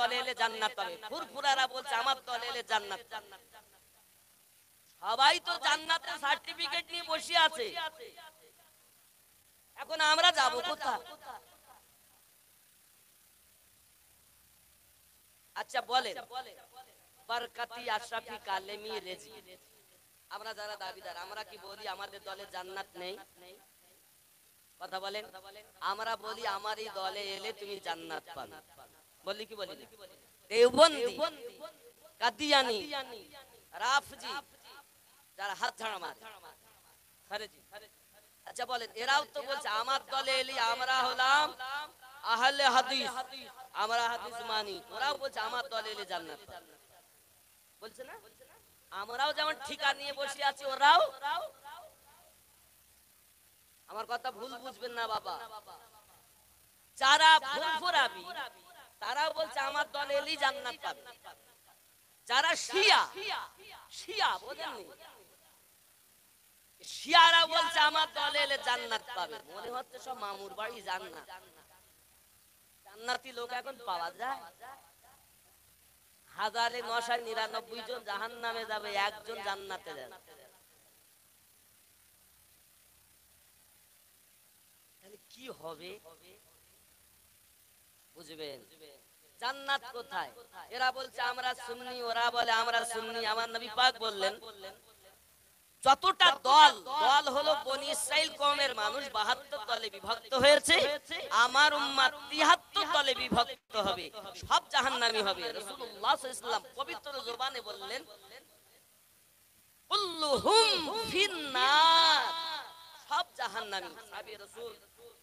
দলে এলে জান্নাত পাবে, ফুরফুরারা বলছে আমার দলে এলে জান্নাত। সবাই তো জান্নাতের সার্টিফিকেট নিয়ে বসে আছে, এখন আমরা যাব কোথায়? আচ্ছা বলেন, বরকতি আশরাফি কালেমি রেজি, আমরা যারা দাবিদার, আমরা কি বলি আমাদের দলে জান্নাত নেই? কথা বলেন, আমরা বলি আমার এই দলে এলে তুমি জান্নাত পাবে, বলি কি বলি? দেওবন্দি, কাদিয়ানি, রাফজি, যারা হাত ঝাড়া মারে, খারেজি, আচ্ছা বলেন এরাও তো বলছে আমার দলে এলি আমরা হলাম আহলে হাদিস, আমরা হাদিস মানি, ওরাও বলছে আমার দলে এলে জান্নাত পাবে, বলছে না? আমরাও যেমন ঠিকা নিয়ে বসে আছি, ওরাও। আমার কথা ভুল বুঝবেন না বাবা, যারা ফুরফুরাবি তারাও বলছে আমার দলে এলেই জান্নাত পাবে। যারা শিয়া, শিয়া বোঝেননি, শিয়ারা বলছে আমার দলে এলে জান্নাত পাবে। মনে হচ্ছে সব মামুর বাড়ি জান্নাত, জান্নাতি লোক এখন পাওয়া যায়? 1999 জন জাহান্নামে যাবে, একজন জান্নাতে যাবে, তাহলে কি হবে বুঝবেন? জান্নাত কোথায়? এরা বলছে আমরা সুন্নি, ওরা বলে আমরা সুন্নি। আমার নবী পাক বললেন যতটা দল, দল হলো বনি ইসরাইল কওমের মানুষ 72 দলে বিভক্ত হয়েছে, আমার উম্মত 73 দলে বিভক্ত হবে, সব জাহান্নামী হবে। রাসূলুল্লাহ সাল্লাল্লাহু আলাইহি ওয়াসাল্লাম পবিত্র জবানে বললেন কুল্লুহুম ফিন্নার, সব জাহান্নামী। সাহাবী রাসূল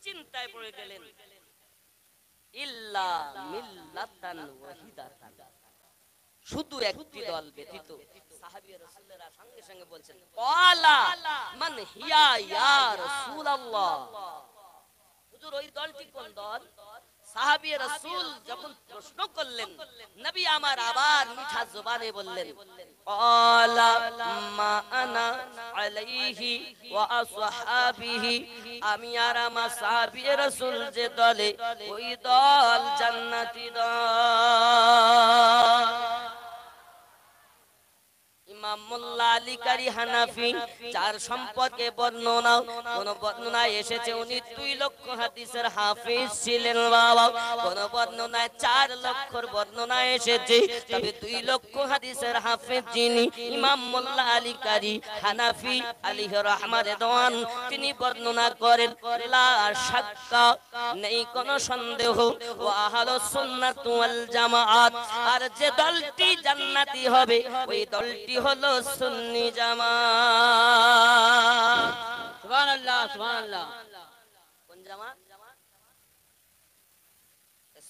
চিন্তায় পড়ে গেলেন, ইল্লা মিল্লাতান ওয়াহিদাতান, শুধু একটি দল ব্যতীত। সাহাবী রাসূলরা সঙ্গে সঙ্গে বলছেন ক্বালা মান হিয়া ইয়া রাসূলুল্লাহ, হুজুর ওই দলটি কোন দল? সাহাবী রাসূল যখন প্রশ্ন করলেন, নবী আমার আবার মিঠা জবানে বললেন ক্বালা মা আনা আলাইহি ওয়া আসহাবিহি, আমি আর আমার সাহাবী রাসূল যে দলে, ওই দল জান্নাতি দল। ইমাম মোল্লা আলী কারি হানাফি, যার সম্পর্কে বর্ণনা, কোন বর্ণনায় এসেছে উনি 2 লক্ষ হাদিসের হাফেজ ছিলেন বাবা, কোন বর্ণনায় 4 লক্ষর বর্ণনা এসেছে, তবে 2 লক্ষ হাদিসের হাফেজ যিনি ইমাম মোল্লা আলী কারি হানাফি আলাইহি রাহমাত রিদওয়ান, তিনি বর্ণনা করেন লা শাক্কা, নেই কোন সন্দেহ, ওয়া আহলুস সুন্নাত ওয়াল জামাআত, আর যে দলটি জান্নাতি হবে ওই দলটি হলো সুন্নি জামাত। সুবহানাল্লাহ, সুবহানাল্লাহ। কোন জামাত?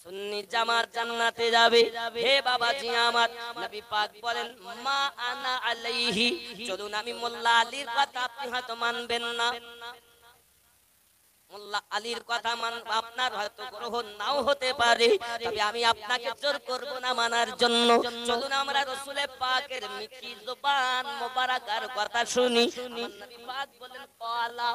সুন্নি জামাত জান্নাতে যাবে। হে বাবাজি আমার, নবী পাক বলেন মা আনা আলাইহি, চলুন আমি মোল্লা আলীর কথা আপনি হয়তো মানবেন না, মোল্লা আলীর কথা আপনার হয়তো গ্রহণ নাও হতে পারে, তবে আমি আপনাকে জোর করব না মানার জন্য। চলুন আমরা রাসূল পাকের মিঠি জবান মোবারকার কথা শুনি। নবী পাক বলেন ক্বালা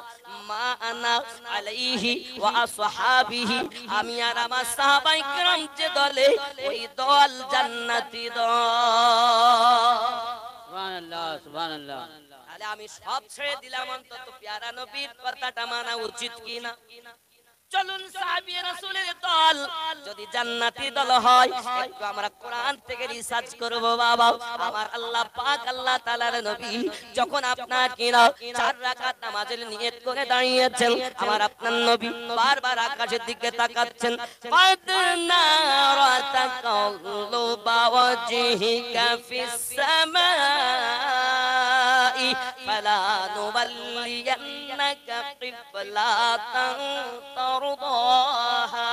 মা আনা আলাইহি ওয়া আসহাবিহি, আমি আর আমার সাহাবায়ে কেরাম যে দলে, ওই দল জান্নাতি দল। সুবহানাল্লাহ, সুবহানাল্লাহ। তাহলে আমি সব ছেড়ে দিলাম, অন্তত প্যারা নবীর কথাটা মানা উচিত কিনা? চলুন সাহাবী রাসূলের দল যদি জান্নাতি দল হয়, একটু আমরা কোরআন থেকে রিসার্চ করব বাবা। আমার আল্লাহ পাক আল্লাহ তাআলার নবী যখন আপনার কিনা 4 রাকাত নামাজের নিয়ত করে দাঁড়িয়েছেন, আমার আপনার নবী বারবার আকাশের দিকে তাকাচ্ছেন, ফাদনা রাতাকাল্লুবা ওয়াজহিকা ফিস সামাই ফালা নুবাল্লিয়ান্নাকা কিবলাতান তারদাহা।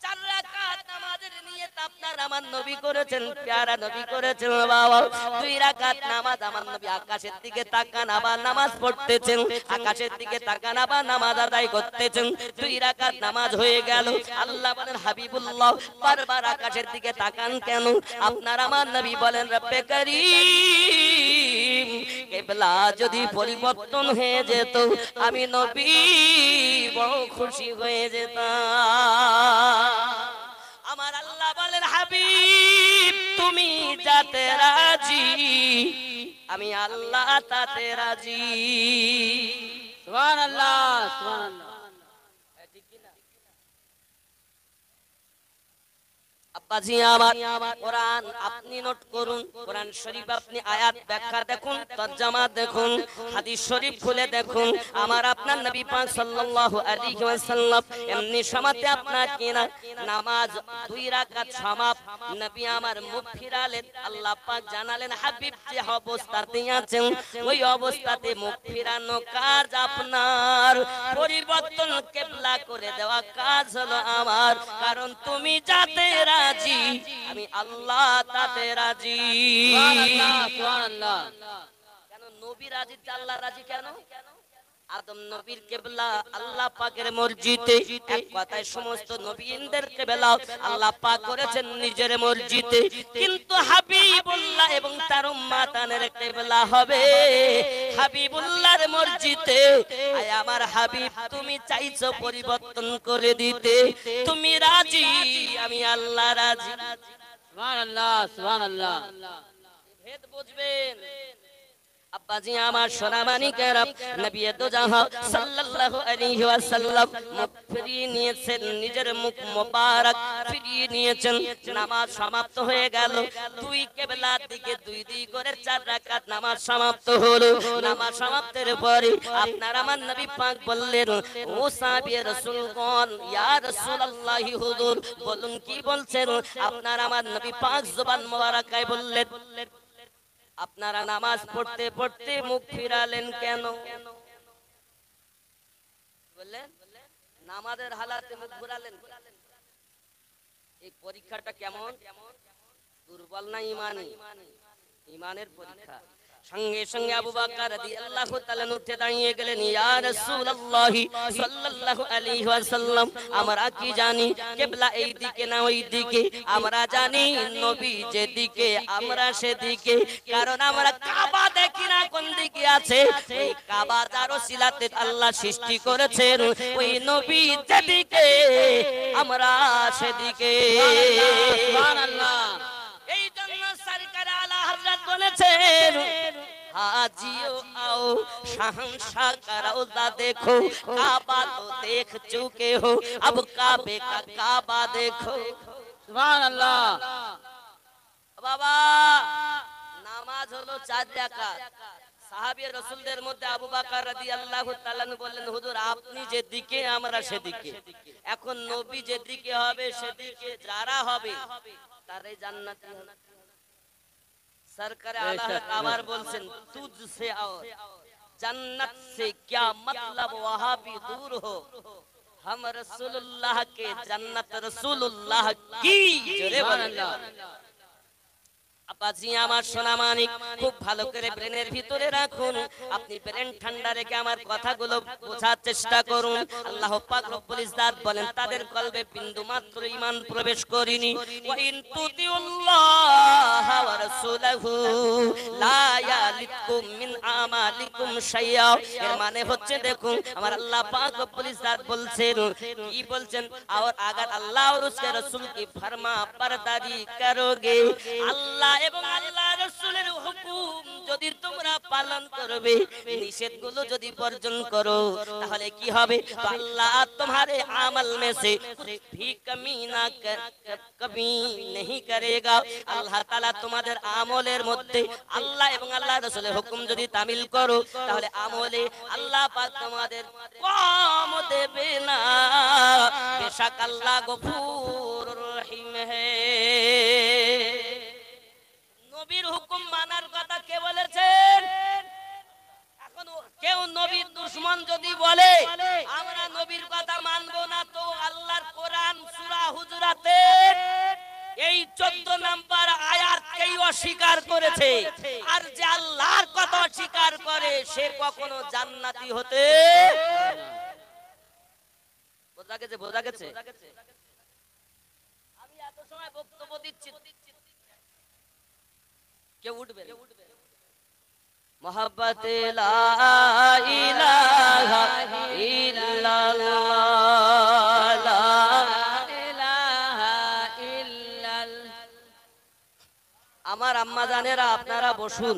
4 রাকাত নামাজের নিয়ত আপনার আমার নবী করেছেন, প্যারা নবী করেছেন বাবা। 2 রাকাত নামাজ আমার নবী আকাশের দিকে তাকান আবার নামাজ পড়তেছেন, আকাশের দিকে তাকান আবার নামাজ আদায় করতেছেন। 2 রাকাত নামাজ হয়ে গেল, আল্লাহ বলেন হাবিবুল্লাহ বারবার আকাশের দিকে তাকান কেন? আপনার আমার নবী বলেন রব্বে কারীম, কিবলা যদি পরিবর্তন হয়ে যেত আমি নবী বড় খুশি হয়ে যেতাম। আমি আল্লাহ তাতে রাজি। সুবহানাল্লাহ সুবহানাল্লাহ। আব্বাজি আমার, কোরআন আপনি নোট করুন, কোরআন শরীফ আপনি আয়াত ব্যাখ্যা দেখুন, তরজমা দেখুন, হাদিস শরীফ খুলে দেখুন। আমার আপনার নবী পাক সাল্লাল্লাহু আলাইহি ওয়াসাল্লাম এমনি সময়তে আপনার কিনা নামাজ 2 রাকাত সমাপ, নবী আমার মুখ ফিরালেন, আল্লাহ পাক জানালেন হাবিব যে অবস্থাতে আছেন ওই অবস্থাতে মুখ ফিরানো কাজ আপনার, পরিবর্তন কিবলা করে দেওয়া কাজ হলো আমার, কারণ তুমি যাতে রাজি আমি আল্লাহ তাতে রাজি। সুবহানাল্লাহ সুবহানাল্লাহ। কেন নবী রাজি, আল্লাহ রাজি কেন? আদম নবীর কিবলা আল্লাহ পাকের মসজিদে, এক কথায় সমস্ত নবীদের কিবলা আল্লাহ পাক করেছেন নিজের মসজিদে, কিন্তু হাবিবুল্লাহ এবং তার উম্মাতানের কিবলা হবে হাবিবুল্লাহর মসজিদে। আয় আমার হাবিব তুমি চাইছো পরিবর্তন করে দিতে, তুমি রাজি আমি আল্লাহ রাজি। সুবহানাল্লাহ সুবহানাল্লাহ। ভেদ বুঝবেন আব্বাজি আমার, সোনামানিকেরা, নবী দো জাহান সাল্লাল্লাহু আলাইহি ওয়াসাল্লাম মুখ ফিরিয়ে নিয়েছেন, নিজের মুখ মোবারক ফিরিয়ে নিয়েছেন। নামাজ সমাপ্ত হয়ে গেল, দুই কিবলার দিকে দুই দুই করে 4 রাকাত নামাজ সমাপ্ত হলো। নামাজ সমাপ্তের পরে আপনার আমার নবী পাক বললেন, ও সাহাবী রাসূলগণ, ইয়া রাসূলুল্লাহি হুজুর বলুন কি বলছেন? আপনার আমার নবী পাক জবান মোবারকায় বললেন, আপনারা নামাজ পড়তে পড়তে মুখ ফিরালেন কেন? বললেন নামাজের হালাতে মুখ ঘুরালেন। এই পরীক্ষাটা কেমন? দুর্বল না ইমানি? ইমানের পরীক্ষা। সঙ্গে সঙ্গে আবু বকর রাদিয়াল্লাহু তাআলা উঠে দাঁড়িয়ে গেলেন, ইয়া রাসূলুল্লাহ সাল্লাল্লাহু আলাইহি ওয়াসাল্লাম, আমরা কি জানি কিবলা এই দিকে না ওই দিকে, আমরা জানি নবী যেদিকে আমরা সেদিকে, কারণ আমরা কাবা দেখি না কোন দিকে আছে, এই কাবা যার ওসিলাতে আল্লাহ সৃষ্টি করেছেন, ওই নবী যেদিকে আমরা সেদিকে। সুবহানাল্লাহ। এই জন্য সরকার আলা হযরত বলেছেন, हाजियो आओ शहंशाह का रौज़ा देखो, काबा तो देख चुके हो, अब काबे का काबा देखो। সুবহানাল্লাহ। বাবা নামাজ হলো 4 রাকাত। সাহাবী রাসূলদের মধ্যে আবু বকর রাদিয়াল্লাহু তাআলা বললেন, হুজুর আপনি যেদিকে আমরা সেদিকে, এখন নবী যেদিকে হবে সেদিকে যারা হবে তারাই জান্নাতি হবে। सरकार आला आवार बोलছেন तुझसे और जन्नत से क्या मतलब वहां भी दूर हो, हम रसूलुल्लाह के जन्नत रसूलुल्लाह की जोरे बोलें। আব্বাজি আমার সোনামানিক, খুব ভালো করে ব্রেনের ভিতরে রাখুন, আপনি ব্রেন ঠান্ডা রেখে আমার কথাগুলো বোঝার চেষ্টা করুন। আল্লাহ পাক রব্বুল ইজ্জাত বলেন, তাদের কলবে বিন্দু মাত্র ঈমান প্রবেশ করেনি। ওয়া ইন তুতিউল্লাহ ওয়া রাসূলাহু লা ইয়ালিকুম মিন আমালিকুম শাইআ। এর মানে হচ্ছে দেখুন আমার আল্লাহ পাক রব্বুল ইজ্জাত বলছেন, কি বলছেন, और अगर अल्लाह और उसके रसूल की फरमा बरदारी करोगे, अल्लाह এবং আল্লাহর রাসূলের হুকুম যদি তোমরা পালন করবে, নিষেধগুলো যদি বর্জন করো, তাহলে কি হবে? আল্লাহ तुम्हारे আমল में से भी कमी ना कभी नहीं करेगा। আল্লাহ তাআলা তোমাদের আমলের মধ্যে আল্লাহ এবং আল্লাহর রাসূলের হুকুম যদি তামিল করো, তাহলে আমলে আল্লাহ পাক তোমাদের কম দেবে না। বেশক আল্লাহ গফুর রহিম হে। নবীর হুকুম মানার কথা কে বলেছেন? এখন কেউ নবীর দুশমন যদি বলে আমরা নবীর কথা মানবো না, তো আল্লাহর কোরআন সূরা হুজুরাতে এই 14 নাম্বার আয়াতকেই অস্বীকার করেছে। আর যে আল্লাহর কথা অস্বীকার করে সে কখনো জান্নাতি হতে বোঝা গেছে? বোঝা গেছে? আমি এত সময় বক্তব্য দিচ্ছি, কেউ উঠবে মোহাব্বত লা ইলাহা ইল্লাল্লাহ লা ইলাহা ইল্লাল্লাহ। আমার আম্মা জানেরা আপনারা বসুন,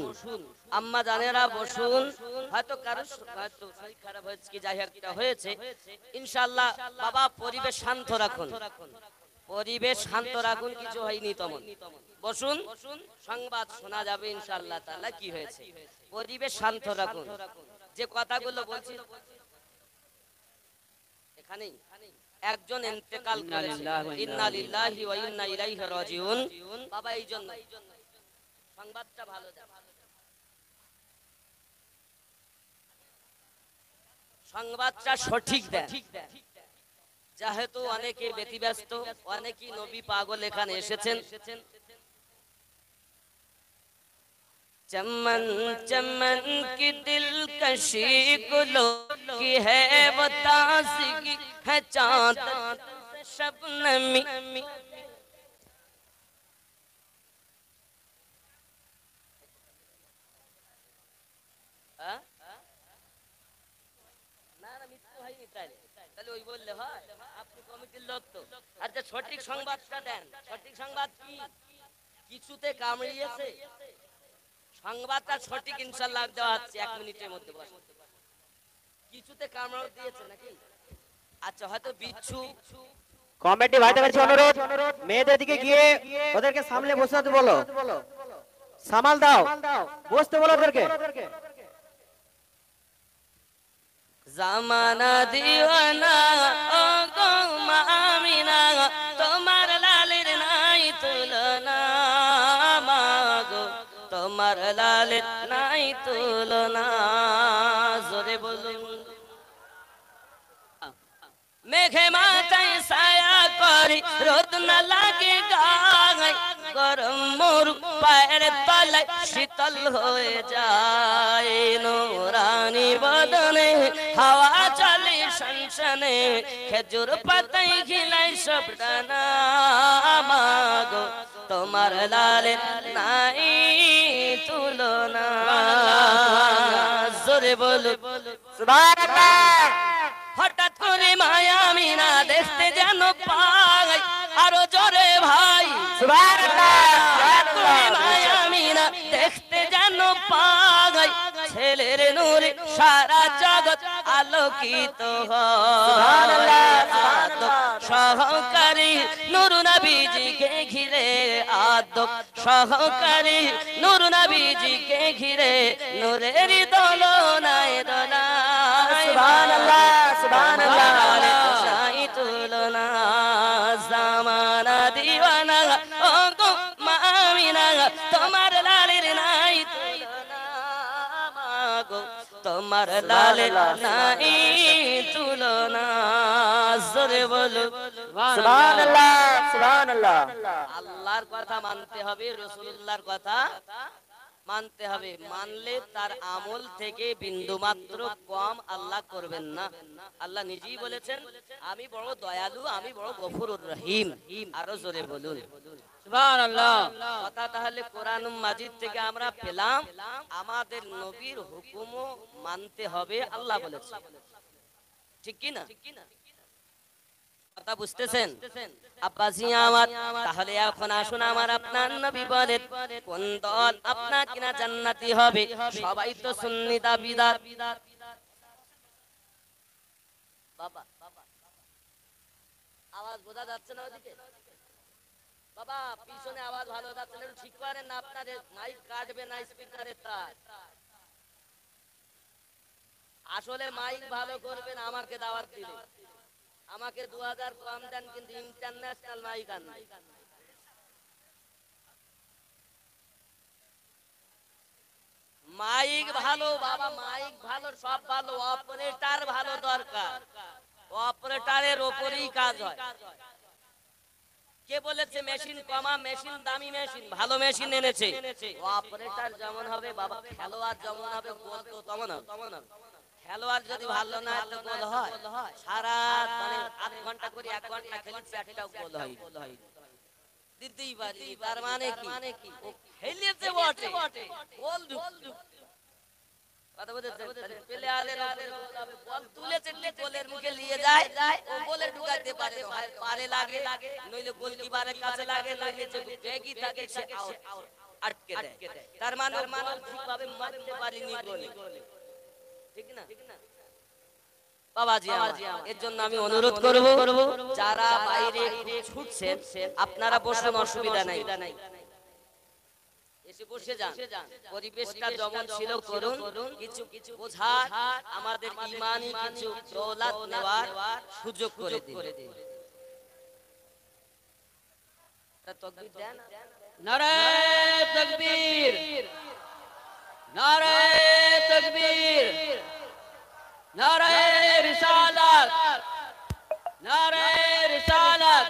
আম্মা জানেরা বসুন। হয়তো কারো হয়তো শরীর খারাপ হয়েছে কি যাই একটা হয়েছে, ইনশাআল্লাহ বাবা পরিবেশ শান্ত রাখুন, পরিবেশ শান্ত রাখুন, কিছু হয়নি তেমন। বসুন, সংবাদ শোনা যাবে ইনশাআল্লাহ তাআলা কি হয়েছে। পরিবেশ শান্ত রাখুন। যে কথাগুলো বলছি এখানেই একজন ইন্তেকাল করেছে, ইন্না লিল্লাহি ওয়া ইন্না ইলাইহি রাজিউন। বাবা এই জন্য সংবাদটা ভালো দেন, সংবাদটা সঠিক দেন। যেহেতু অনেকে ব্যতিব্যস্ত, অনেকেই নবী পাগল এখানে এসেছেন। चमन चमन की दिलकशी गुलों की है वो ताज़गी है चाँद से शबनमी। না না মৃত্যু হয়নি, তাহলে ওই বললে হয়? আপনি কমিটির লোক তো। আচ্ছা সঠিক সংবাদটা দেন। সঠিক সংবাদ কি? কিছুতে কামড়িয়েছে? সংবাদটা সঠিক ইনশাআল্লাহ দেওয়া হচ্ছে 1 মিনিটের মধ্যে। বসুন। কিছুতে কামড় দিয়েছে নাকি? আচ্ছা হয়তো বিচ্ছু। কমিটি ভাইদের কাছে অনুরোধ, মেয়েদের দিকে গিয়ে ওদেরকে সামনে বসাতে বলো, সামাল দাও, বসতে বলো ওদেরকে। জামানা দিওয়ানা ও গো মামিনা, তোমার লালের নাই তুলনা, মাগো তোমার লালের নাই তুলনা। জোরে বলুন। মেঘে মাথায় ছায়া করি, রোদ না লাগে গায়ে, গরম মোর পায়ের তলায় শীতল হয়ে যায়। নোরানি বদনে হাওয়া চলে শনশনে, খেজুর পাতায় ঘিলাই সব ডানা, মাগো তোমার লালের নাই তুলনা। জোরে বলুন সুবহানাল্লাহ। হঠাৎ করে মায়া মিনা দেখতে যেন পাই, আরো জোরে ভাই সুবহানাল্লাহ। হঠাৎ করে মায়া মিনা দেখতে যেন পাই, ছেলের নূরে সারা জগৎ আলোকিত হয়। সুবহানাল্লাহ সুবহানাল্লাহ। সহকারী নূর নবীজিকে ঘিরে আদব, সহকারী নূর নবীজিকে ঘিরে নূরের দোলনায় দোলায়। সুবহানাল্লাহ সুবহানাল্লাহ। সাই তুলনা জামানা দিওয়ানা ও গো মামিনা, তোমার লালের নাই তুলনা, মাগো তোমার লালের নাই তুলনা। জোরে বলো সুবহানাল্লাহ সুবহানাল্লাহ। আল্লাহর কথা মানতে হবে, রাসূলুল্লাহর কথা মানতে হবে। মানলে তার আমল থেকে বিন্দু মাত্র কম আল্লাহ করবেন না। আল্লাহ নিজেই বলেছেন আমি বড় দয়ালু, আমি বড় গফুরুর রহিম। আরো জোরে বলুন সুবহানাল্লাহ। কথা তাহলে কোরআন মাজিদ থেকে আমরা পেলাম আমাদের নবীর হুকুমও মানতে হবে, আল্লাহ বলেছেন। ঠিক কি না? কথা বুঝতেছেন আব্বাসি আমার? তাহলে এখন আসুন আমার আপনার নবী বলেন কোন দল আপনার কিনা জান্নাতি হবে? সবাই তো সুন্নি দাবিদার। বাবা আওয়াজ বোঝা যাচ্ছে না ওদিকে? বাবা পিছনে আওয়াজ ভালো যাচ্ছে না, ঠিক করেন না, আপনাদের মাইক কাটবে না স্পিকারের তার। আসলে মাইক ভালো করবেন আমাকে দাওয়াত দিলে, আমাকে 2000 কম দেন, কিন্তু ইন্টারন্যাশনাল মাইক আন। মাইক ভালো বাবা, মাইক ভালো, সব ভালো, অপারেটর ভালো দরকার। অপারেটরের উপরেই কাজ হয়। কে বলেছে মেশিন কমা? মেশিন দামি মেশিন, ভালো মেশিন এনেছে। অপারেটর যেমন হবে বাবা, খেলোয়াড় যেমন হবে, গোল তো তেমন হবে। খেলোয়াড় যদি ভালো না হয় তো গোল হয়? সারা মানে 8 ঘন্টা করে 1 ঘন্টা খেলি, একটাও গোল হয় দিতেই পারি। তার মানে কি ও খেলেছে বটে, গোল কথা বুঝেছেন? প্লেয়ারের বল তুলেছে, গোলের মুখে নিয়ে যায়, ও গোলে ঢুকাতে পারে না, হয় পারে লাগে, নইলে গোলকিপারের কাছে লাগে, নইলে যে বেগই থাকে সে আউট। আটকে দেয়। তার মানে ঠিকভাবে মারতে পারিনি বলে, ঠিক না বাবাজি? এর জন্য আমি অনুরোধ করব, যারা বাইরে ছুটছেন আপনারা বসুন, অসুবিধা নাই, এসে বসে যান। পরিবেশটা যেমন ছিল করুন, কিছু কিছু বোঝা আমাদের ঈমানি কিছু দৌলত নেওয়ার সুযোগ করে দিন। তাকবীর দেন। নারে তাকবীর, নারে তাকবীর, নারে রিসালাত, নারে রিসালাত,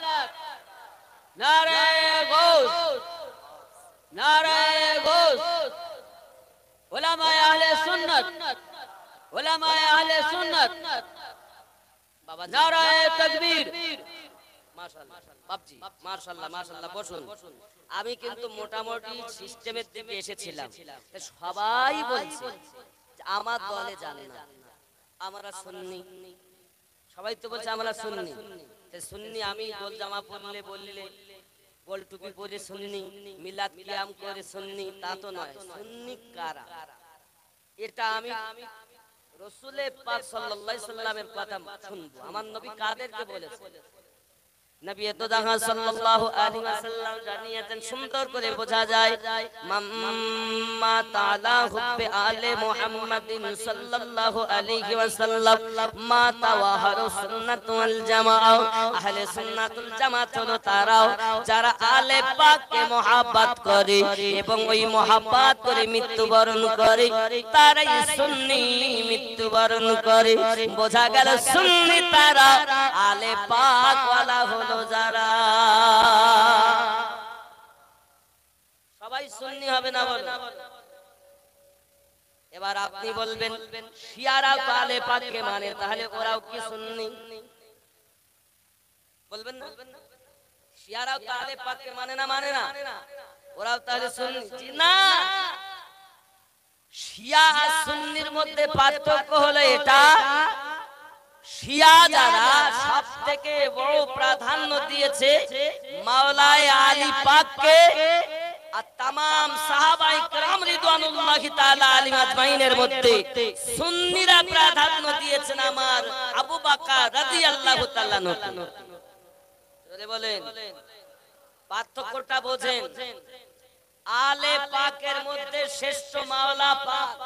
নারে গৌস, নারে গৌস। উলামায়ে আহলে সুন্নাত, উলামায়ে আহলে সুন্নাত, বাবা নারে তাকবীর। মাশাআল্লাহ বাপজি, মাশাআল্লাহ মাশাআল্লাহ, বসুন। আমি কিন্তু মোটামুটি সিস্টেমের দিকে এসেছিলাম, তা সবাই বলছে যে আমার দলে যান না, আমরা সুন্নি। সবাই তো বলছে আমরা সুন্নি। তা সুন্নি আমি গোল জামা পরলে বললে, গোল টুপি পরে সুন্নি, মিলাদ কিয়াম করে সুন্নি, তা তো নয়। সুন্নি কারা? এটা আমি রাসূলে পাক সাল্লাল্লাহু আলাইহি সাল্লামের কথা শুনবো। আমার নবী কাদেরকে বলেছে? নবী তো জাহা সাল্লাল্লাহু আলাইহি ওয়াসাল্লাম জানিয়েছেন, সুন্দর করে বোঝা যায়, মাম্মা তাআলা হুব্বে আলে মুহাম্মাদিন সাল্লাল্লাহু আলাইহি ওয়াসাল্লাম মা তাওয়াহারু সুন্নাত ওয়াল জামাআ। আহলে সুন্নাতুল জামাত হলো তারাও যারা আলে পাককে মহব্বত করে এবং ওই মহব্বত করে মৃত্যুবরণ করে, তারাই সুন্নি মৃত্যুবরণ করে। বোঝা গেল সুন্নি তারা, আলে পাক ওয়ালা যারা। সবাই সুন্নি হবে না বল? এবার আপনি বলবেন শিয়ারা তো আলে পাককে মানে, তাহলে ওরাও কি সুন্নি? বলবেন না? শিয়ারাও তো আলে পাককে মানে না, মানে না? ওরাও তাহলে সুন্নি না? শিয়া আর সুন্নির মধ্যে পার্থক্য হলো এটা, শিয়া যারা সব থেকে বড় প্রাধান্য দিয়েছে মাওলায়ে আলী পাককে, আর তামাম সাহাবায়ে কেরাম রিদওয়ানুল্লাহি তাআলা আলাইহিম আজমাইনের মধ্যে সুন্নিরা প্রাধান্য দিয়েছেন আমার আবু বকর রাদিয়াল্লাহু তাআলা আনহু। জোরে বলেন, পার্থক্যটা বোঝেন। আলে পাকের মধ্যে শ্রেষ্ঠ মাওলা পাক,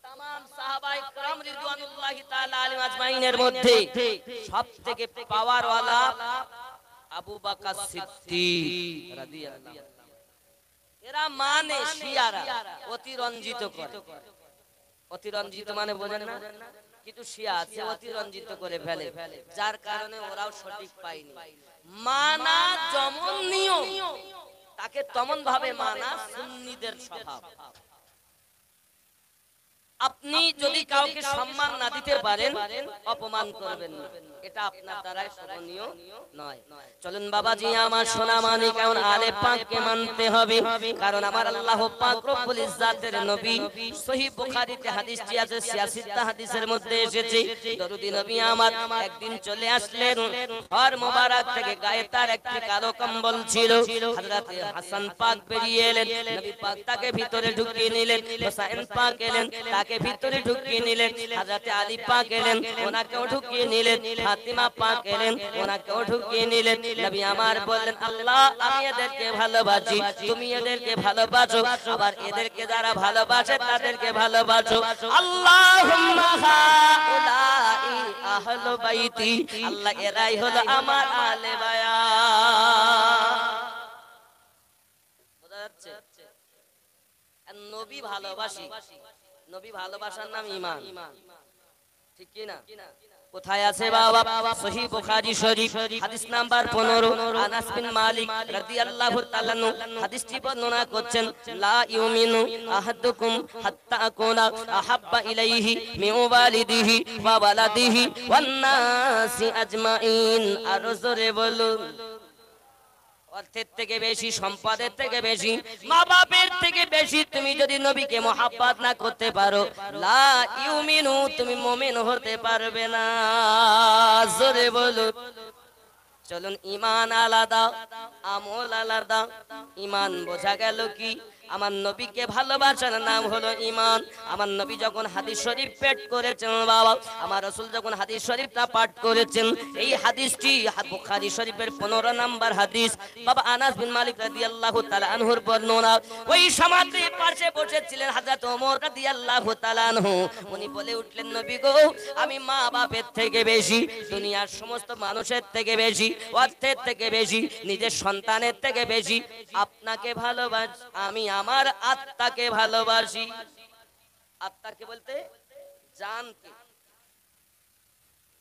তামাম সাহাবায়ে কেরাম রিদওয়ানুল্লাহি তাআলা আলাইহিম আজমাইনের মধ্যে সবথেকে পাওয়ার ওয়ালা আবু বকর সিদ্দিক রাদিয়াল্লাহু। এরা মানে শিয়ারা অতিরঞ্জিত করে। অতিরঞ্জিত মানে বোঝেন না? কিন্তু শিয়া আছে অতিরঞ্জিত করে ফেলে, যার কারণে ওরাও সঠিক পায়নি। মানা যেমন নিয়ম, তাকে তেমন ভাবে মানা সুন্নিদের স্বভাব। আপনি যদি কাউকে সম্মান না দিতে পারেন, অপমান করবেন না, এটা আপনার দ্বারাই শোভনীয় নয়। চলুন বাবাজি আমার সোনা মানিক, কেমন আলে পাককে মানতে হবে, কারণ আমার আল্লাহ পাক রব্বুল ইজ্জাতের নবী, সহিহ বুখারীতে হাদিসটি আছে, 86টা হাদিসের মধ্যে এসেছে, দরুদি নবী আমার একদিন চলে আসলেন, ঘর মোবারক থেকে গায়ে তার একটি কালো কম্বল ছিল। হযরত হাসান পাক বেরিয়ে এলেন, নবী পাক তাকে ভিতরে ঢুকিয়ে নিলেন। হোসেন পাক এলেন, তাকে ভিতরে ঢুকিয়ে নিলেন। হযরত আলী পাক এলেন, ওনাকেও ঢুকিয়ে নিলেন। ফাতিমা পাক এলেন, ওনাকেও ঢুকিয়ে নিলেন। নবী আমার বললেন, আল্লাহ আমি এদেরকে ভালোবাসি, তুমি এদেরকে ভালোবাসো, আবার এদেরকে যারা ভালোবাসে তাদেরকে ভালোবাসো। আল্লাহুম্মা হাউলাই আহলু বাইতি, আল্লাহ এরাই হলো আমার আলে বায়াত। বোঝা যাচ্ছে? নবী ভালোবাসি, নবী ভালোবাসার নাম ঈমান, ঠিক কি না? কোথায় আছে বাবা? সহিহ বুখারী শরীফ হাদিস নাম্বার 15, আনাস বিন মালিক রাদিয়াল্লাহু তাআলা হাদিসটি বর্ণনা করছেন, লা ইউমিনু আহাদুকুম হাত্তা আকুনা আহাব্বা ইলাইহি মিন ওয়ালিদিহি ওয়া ওয়ালাদিহি ওয়ান নাসি আজমাইন। আর জোরে বলুন, অর্থের থেকে বেশি, সম্পদের থেকে বেশি, মা বাপের থেকে বেশি তুমি যদি নবীকে মহব্বত না করতে পারো, লা ইউমিনু, তুমি মুমিন হতে পারবে না। জোরে বলুন। চলুন ইমান আলাদা, আমল আলাদা। ইমান বোঝা গেল কি? আমার নবীকে ভালোবাসার নাম হলো ইমান। আমার নবী যখন হাদিস শরীফ পাঠ করেছেন বাবা, আমার রাসূল যখন হাদিস শরীফটা পাঠ করেছেন, এই হাদিসটি বুখারী শরীফের 15 নম্বর হাদিস। বাবা আনাস বিন মালিক রাদিয়াল্লাহু তাআলা আনহুর বর্ণনা। ওই সমাধির পাশে বসেছিলেন হযরত ওমর রাদিয়াল্লাহু তাআলা আনহু। উনি বলে উঠলেন, নবী গো, আমি মা বাপের থেকে বেশি, দুনিয়ার সমস্ত মানুষের থেকে বেশি, অর্থের থেকে বেশি, নিজের সন্তানের থেকে বেশি আপনাকে ভালোবাসি। আমি আমার আত্মাকে ভালোবাসি। আত্মাকে বলতে জানকে।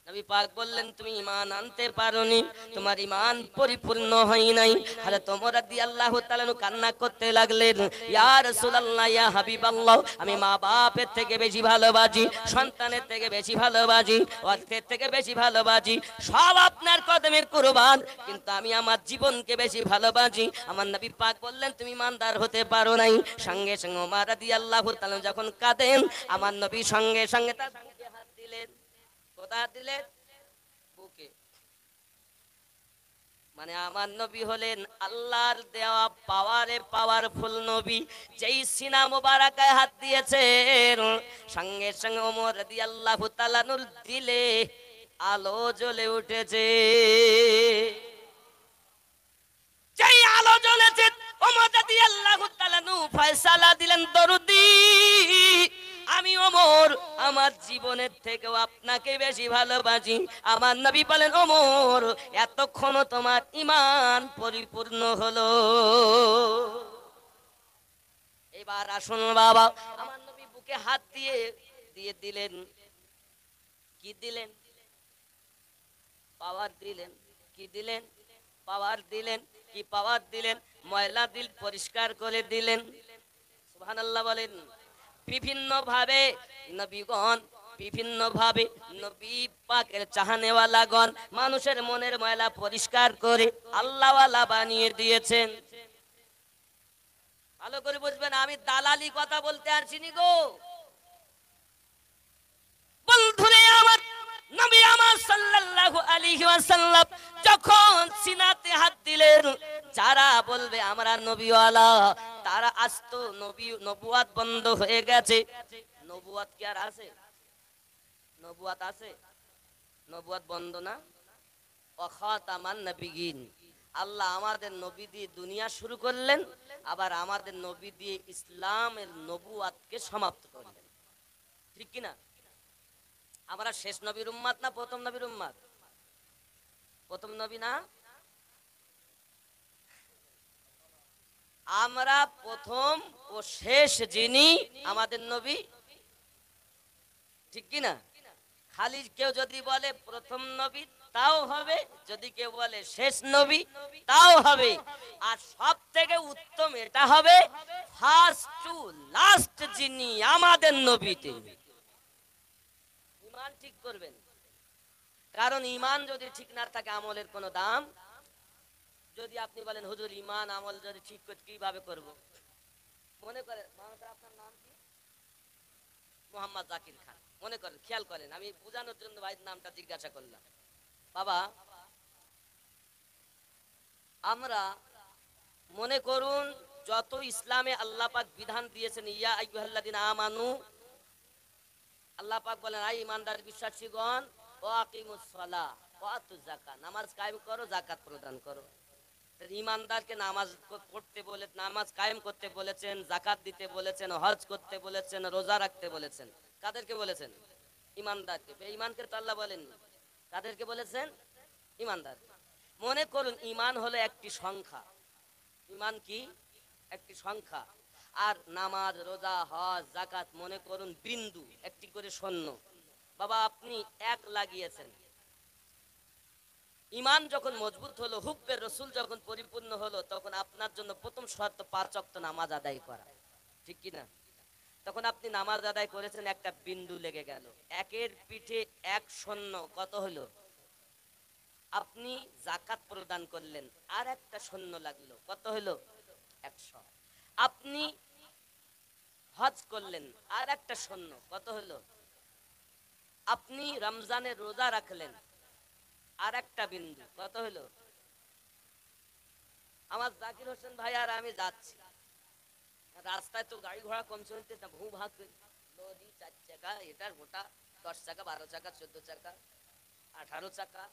নবী পাক বললেন, তুমি ঈমান আনতে পারোনি, তোমার ঈমান পরিপূর্ণ হয় নাই। হযরত ওমর রাদিয়াল্লাহু তাআলা কান্না করতে লাগলেন, ইয়া রাসূলুল্লাহ, ইয়া হাবিবাল্লাহ, আমি মা বাপের থেকে বেশি ভালোবাসি, সন্তানের থেকে বেশি ভালোবাসি, অর্থের থেকে বেশি ভালোবাসি, সব আপনার কদমে কুরবান, কিন্তু আমি আমার জীবনকে বেশি ভালোবাসি। আমার নবী পাক বললেন, তুমি ইমানদার হতে পারো নাই। সঙ্গে সঙ্গে ওমর রাদিয়াল্লাহু তাআলা যখন কাঁদেন, আমার নবী সঙ্গে সঙ্গে তার বুকে হাত দিলেন। কোথায় দিলেন? বুকে। মানে আমার নবী হলেন আল্লাহর দেওয়া পাওয়ারে পাওয়ারফুল নবী। যেই সিনা মোবারকায় হাত দিয়েছেন, সঙ্গে সঙ্গে ওমর রাদিয়াল্লাহু তাআলা নূর দিলে আলো জ্বলে উঠেছে। যেই আলো জ্বলেছে, ওমর রাদিয়াল্লাহু তাআলা ফয়সালা দিলেন, দরুদি, আমি ওমর আমার জীবনের থেকেও আপনাকে বেশি ভালোবাসি। আমার নবী বলেন, ওমর, এতক্ষণ তোমার ঈমান পরিপূর্ণ হলো। এবার আসুন বাবা, আমার নবী বুকে হাত দিয়ে দিয়ে দিলেন, কি দিলেন? পাওয়ার দিলেন। কি দিলেন? পাওয়ার দিলেন। কি পাওয়ার দিলেন? ময়লা দিল পরিষ্কার করে দিলেন। সুবহানাল্লাহ বলেন। বিভিন্ন ভাবে নবীগণ, বিভিন্ন ভাবে নবী পাকের চাহনেওয়ালাগণ মানুষের মনের ময়লা পরিষ্কার করে আল্লাহওয়ালা বানিয়ে দিয়েছেন। ভালো করে বুঝবেন, আমি দালালি কথা বলতে আসিনি গো বন্ধুরে আমার। নবী আমার সাল্লাল্লাহু আলাইহি ওয়াসাল্লাম যখন সিনাতে হাত দিলেন, যারা বলবে আমরা নবীওয়ালা, তারা আস্ত নবী নবুয়াত বন্ধ হয়ে গেছে। নবুয়াত কি আর আছে? নবুয়াত আছে? নবুয়াত বন্ধ না? ওয়াখাতামান নবিয়িন, আল্লাহ আমাদের নবী দিয়ে দুনিয়া শুরু করলেন, আবার আমাদের নবী দিয়ে ইসলামের নবুয়াতকে সমাপ্ত করলেন। ঠিক কি না? আমরা শেষ নবীর উম্মত না প্রথম নবীর উম্মত? প্রথম নবী না? আমরা প্রথম ও শেষ যিনি আমাদের নবী। ঠিক কি না? খালি কেউ যদি বলে প্রথম নবী তাও হবে, যদি কেউ বলে শেষ নবী তাও হবে, আর সব থেকে উত্তম এটা হবে ফার্স্ট টু লাস্ট যিনি আমাদের নবী তিনি। ঈমান ঠিক করবেন, কারণ ঈমান যদি ঠিক না থাকে আমলের কোনো দাম। যদি আপনি বলেন হুজুর ঈমান আমল যদি ঠিক করতে কিভাবে করব, মনে করেন আপনার নাম কি? মোহাম্মদ জাকির খান। মনে করেন, খেয়াল করেন, আমি বোঝানোর জন্য ভাইয়ের নামটা জিজ্ঞাসা করলাম। বাবা, আমরা মনে করুন যত ইসলামে আল্লাহ পাক বিধান দিয়েছেন, ইয়া আইয়ুহাল্লাযিনা আমানু, আল্লাহ পাক বলেন, আই ঈমানদার বিশ্বাসীগণ, ওয়া আকিমুস সালাহ ওয়া আতুজ যাকাত, নামাজ কায়েম করো, যাকাত প্রদান করো। ঈমানদারকে নামাজ পড়তে বলে, নামাজ কায়েম করতে বলেছেন, যাকাত দিতে বলেছেন, হজ করতে বলেছেন, রোজা রাখতে বলেছেন। কাদেরকে বলেছেন? ঈমানদারকে। বেঈমানকে তো আল্লাহ বলেননি। কাদেরকে বলেছেন? ঈমানদার। মনে করুন ঈমান হলো একটি সংখ্যা। ঈমান কি? একটি সংখ্যা। আর নামাজ, রোজা, হজ, যাকাত মনে করুন বিন্দু, একটি করে শূন্য। বাবা, আপনি এক লাগিয়েছেন। ঈমান যখন মজবুত হলো, হুব্বে রাসূল যখন পরিপূর্ণ হলো, তখন আপনার জন্য প্রথম শর্ত 5 ওয়াক্ত নামাজ আদায় করা। ঠিক কি না? তখন আপনি নামাজ আদায় করেছেন, একটা বিন্দু লেগে গেল, একের পিঠে এক শূন্য, কত হলো? আপনি যাকাত প্রদান করলেন, আর একটা শূন্য লাগলো, কত হলো? 100। আপনি হজ করলেন, আর একটা শূন্য, কত হলো? আপনি রমজানের রোজা রাখলেন, আর একটা বিন্দু কত হলো, আমার জাকির হোসেন ভাই আর আমি যাচ্ছি, রাস্তায় তো গাড়ি ঘোড়া কম চলতে না, ভূ ভাগ লরি 4 চাকা, এটার গোটা 10 চাকা 12 চাকা 14 চাকা 18 চাকা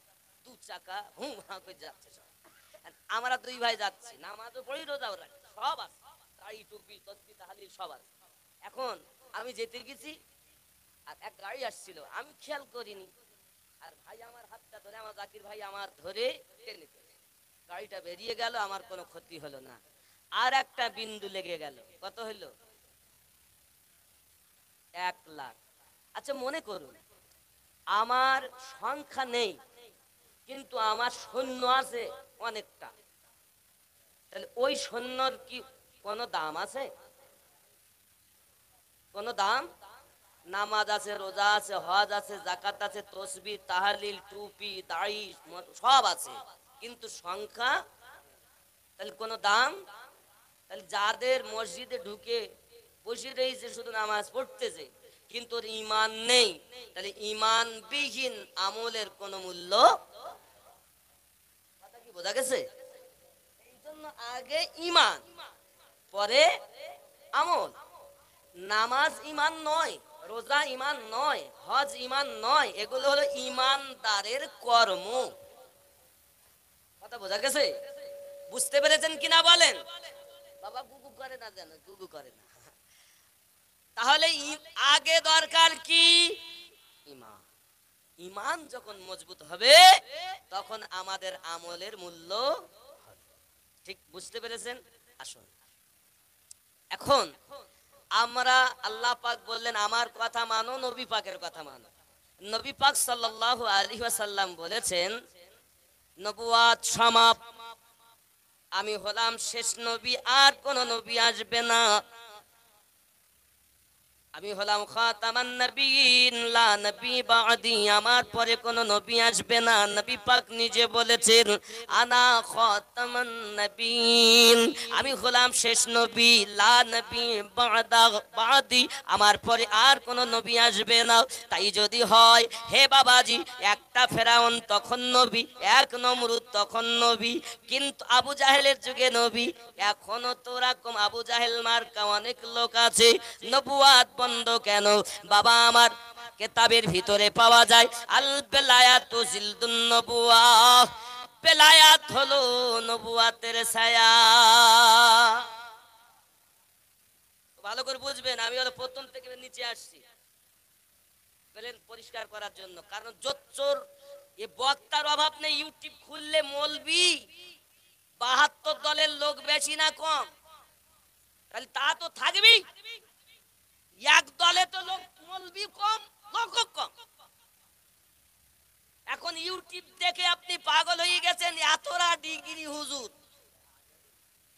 2 চাকা ভূ ভাগ করে যাচ্ছে সব। আর আমরা দুই ভাই যাচ্ছি, নামাজও পড়ি, রোজাও রাখি, সব আছে, দাড়ি টুপি তসবিহ তাহলিল সব আছে। এখন আমি যেতে গেছি আর এক গাড়ি আসছিল, আমি খেয়াল করিনি, আর ভাই আমার হাতটা ধরে, আমার জাকির ভাই আমার ধরে টেনে ফেলেছে। গাড়িটা বেরিয়ে গেল, আমার কোনো ক্ষতি হলো না। আর একটা বিন্দু লেগে গেল, কত হলো, 1 লাখ। আচ্ছা মনে করুন আমার সংখ্যা নেই, কিন্তু আমার সৈন্য আছে অনেকটা, তাহলে ওই সৈন্যর কি কোনো দাম আছে? কোনো দাম? নামাজ আছে, রোজা আছে, হজ আছে, যাকাত আছে, তসবিহ তাহলিল টুপি দাড়ি সব আছে, কিন্তু সংখ্যা, তাহলে কোনো দাম? তাহলে যাদের মসজিদে ঢুকে বসে রয়েছে শুধু নামাজ পড়তেছে কিন্তু ওর ঈমান নেই, তাহলে ঈমানবিহীন আমলের কোনো মূল্য, কথা কি বোঝা গেছে? এই জন্য আগে ঈমান, পরে আমল। নামাজ ঈমান নয়, রোজা ঈমান নয়, হজ ঈমান নয়, এগুলো হলো ঈমানদারের কর্ম। কথা বোঝা গেছে? বুঝতে পেরেছেন কিনা বলেন? বাবা গুগু করে না, জানো গুগু করে না। তাহলে আগে দরকার কি? ঈমান। ঈমান যখন মজবুত হবে তখন আমাদের আমলের মূল্য হবে। ঠিক বুঝতে পেরেছেন? আসুন এখন আমরা, আল্লাহ পাক বললেন আমার কথা মানো, নবী পাকের কথা মানো। নবী পাক সাল্লাল্লাহু আলাইহি ওয়াসাল্লাম বলেছেন নবুয়াত সমাপ্ত, আমি হলাম শেষ নবী, আর কোন নবী আসবে না। আমি হলাম খাতামান নবীন, লা নবী বাদি, আমার পরে কোন নবী আসবে না। নবী পাক নিজে বলেছেন আনা খাতামান নবীন, আমি হলাম শেষ নবী, লা নবী বাদি, আমার পরে আর কোন নবী আসবে না। তাই যদি হয় হে বাবাজি, একটা ফেরাউন তখন নবী, এক নমরুদ তখন নবী, কিন্তু আবু জাহেলের যুগে নবী। এখনো তো রকম আবু জাহেল মার্কা অনেক লোক আছে, নবুয়াত বন্ধ কেন? বাবা আমার কিতাবের ভিতরে পাওয়া যায় আল বেলায়াতু জিলদুন নবুয়াহ, বেলায়াত হলো নবুয়াতের ছায়া। ভালো করে বুঝবেন, আমি হলো প্রথম থেকে নিচে আসছি বলেন পরিষ্কার করার জন্য, কারণ জোচ্চোর এ বক্তার অভাব নেই। ইউটিউব খুললে মৌলবি 72 দলের লোক বেশি না কম? তাহলে তা তো থাকবেই, এক দলে তো লোক মৌলবি কম, লোক কম। এখন ইউটিউব দেখে আপনি পাগল হয়ে গেছেন, এতরা ডিগ্রি হুজুর।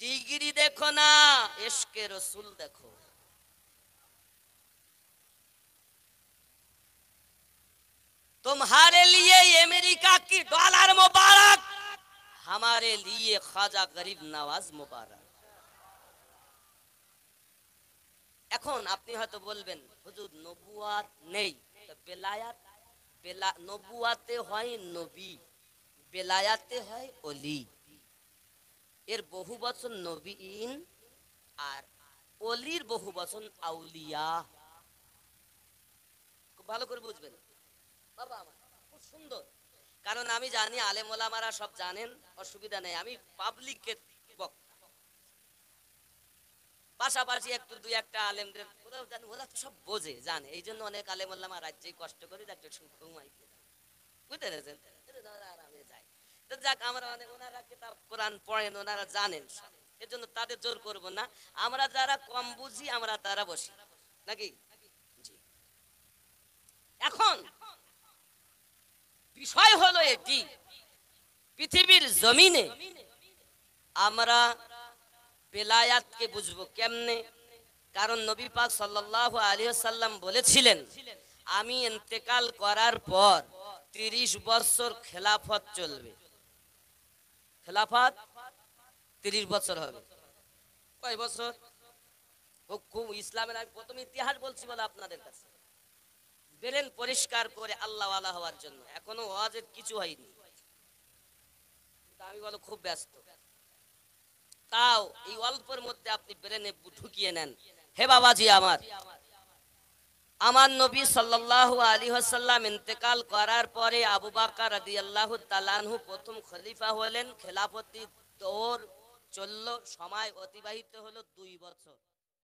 ডিগ্রি দেখো না, ইশকে রসুল দেখো। तुम्हारे लिए अमेरिका की डॉलर मुबारक, हमारे लिए ख्वाजा गरीब नवाज मुबारक। এখন আপনি হয়তো বলবেন হুজুর নবুয়াত নেই, তো বেলায়াত, নবুয়াতে হয় নবী, বেলায়াতে হয় ওলি। এর বহু বচন নবীন, আর ওলির বহু বচন আউলিয়া। খুব ভালো করে বুঝবেন বাবা আমার, খুব সুন্দর। কারণ আমি জানি আলেম ওলামারা সব জানেন, অসুবিধা নেই, আমি পাবলিকের বক্তা। পাশাপাশি একটু দুই একটা আলেমদের ওরাও জানে, ওরা তো সব বোঝে জানে, এই জন্য অনেক আলেম ওলামা রাজ্যে কষ্ট করে ঘুমাই, বুঝতে পেরেছেন? আরামে যায়। তো যাক, আমরা অনেক, ওনারা কিতাব কোরআন পড়েন, ওনারা জানেন সব, এর জন্য তাদের জোর করব না। আমরা যারা কম বুঝি আমরা তারা বসি নাকি? জি। এখন বিষয় হলো এটি, পৃথিবীর জমিনে আমরা বেলায়াতকে বুঝবো কেমনে? কারণ নবী পাক সাল্লাল্লাহু আলাইহি ওয়াসাল্লাম বলেছিলেন আমি ইন্তেকাল করার পর 30 বছর খেলাফত চলবে। খেলাফত 30 বছর হবে। কয় বছর? খুব ইসলামের, আমি প্রথম ইতিহাস বলছি বলে আপনাদের কাছে বেরেন পরিষ্কার করে আল্লাহওয়ালা হওয়ার জন্য। এখনো ওয়াজের কিছু হয়নি, তা আমি বলো খুব ব্যস্ত, তাও এই অল্পের মধ্যে আপনি ব্রেনে ঢুকিয়ে নেন। হে বাবাজি আমার নবী সাল্লাল্লাহু আলাইহি ওয়াসাল্লাম ইন্তেকাল করার পরে আবু বকর রাদিয়াল্লাহু তাআলা আনহু প্রথম খলিফা হলেন। খেলাফতি দৌর চলল, সময় অতিবাহিত হলো 2 বছর।